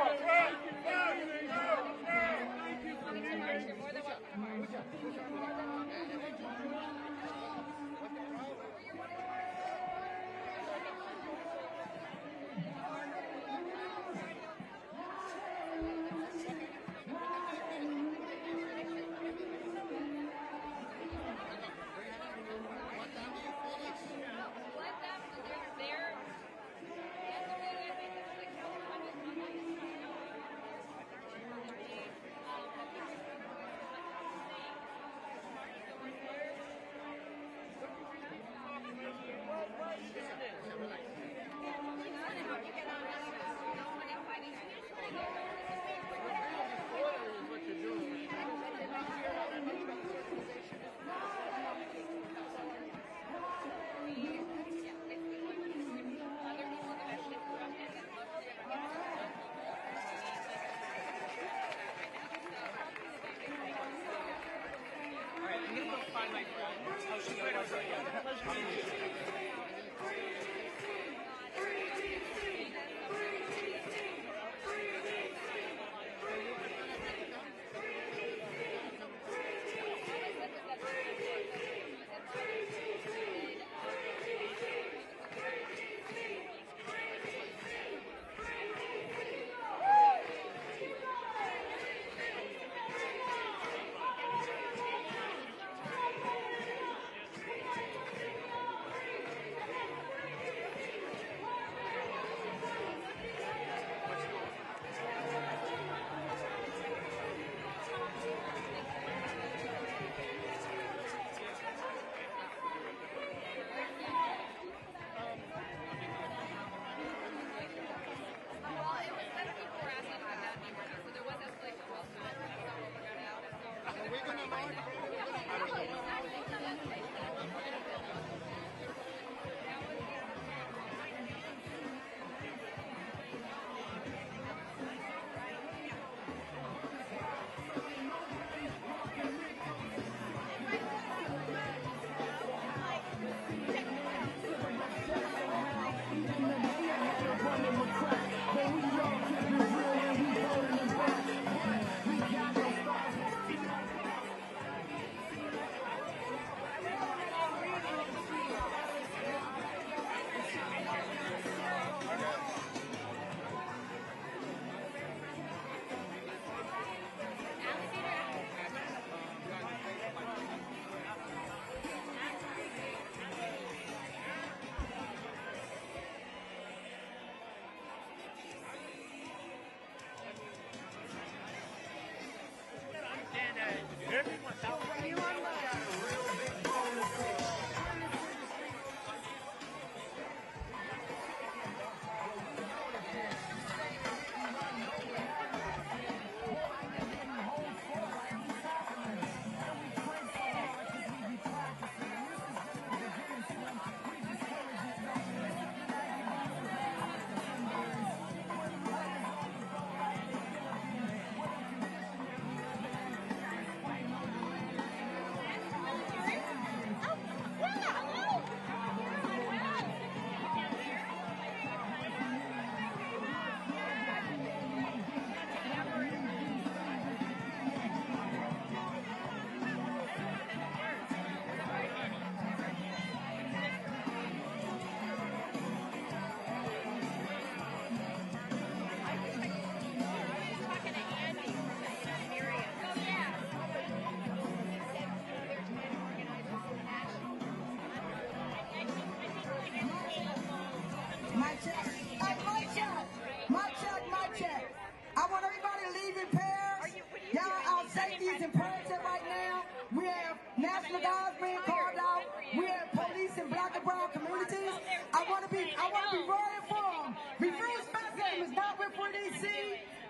Mic check. Hey, mic check. Mic check, mic check. I want everybody to leave in pairs. Y'all, our safety is imperative right now. We have National Guards being called out. We have police in black and brown communities. I want to be very informed. Refuse fascism is not with for DC.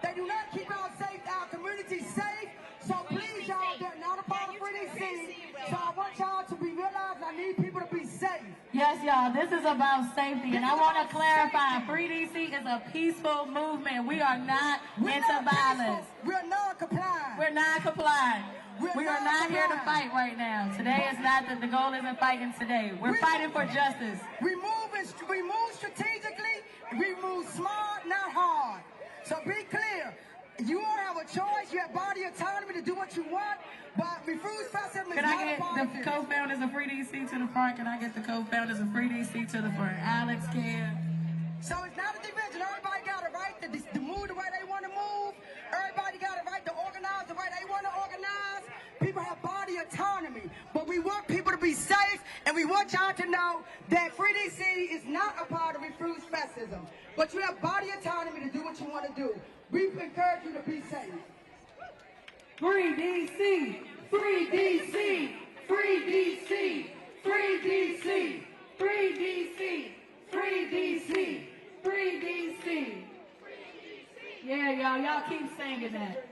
They do not keep our communities safe. So please, y'all, they're not a part of Free DC. So I want y'all to be realized I need people to be safe. Yes, y'all, this is about safety, and I want to clarify, Free DC is a peaceful movement. We are not into violence. We're non-compliant. We're non-compliant. We are not here to fight right now. Today is not the goal isn't fighting today. We're fighting for justice. We move strategically, we move smart, not hard. So be clear. You all have a choice. You have body autonomy to do what you want, but refuse fascism is Can not I a part get the co-founders of Free DC to the front? Can I get the co-founders of Free DC to the front? Alex, Ken. So it's not a division. Everybody got a right to move the way they want to move. Everybody got a right to organize the way they want to organize. People have body autonomy, but we want people to be safe, and we want y'all to know that Free DC is not a part of refuse fascism, but you have body autonomy to do what you want to do. We encourage you to be safe. Free DC! Free DC! Free DC! Free DC! Free DC! Free DC! Free DC! Yeah, y'all keep singing that.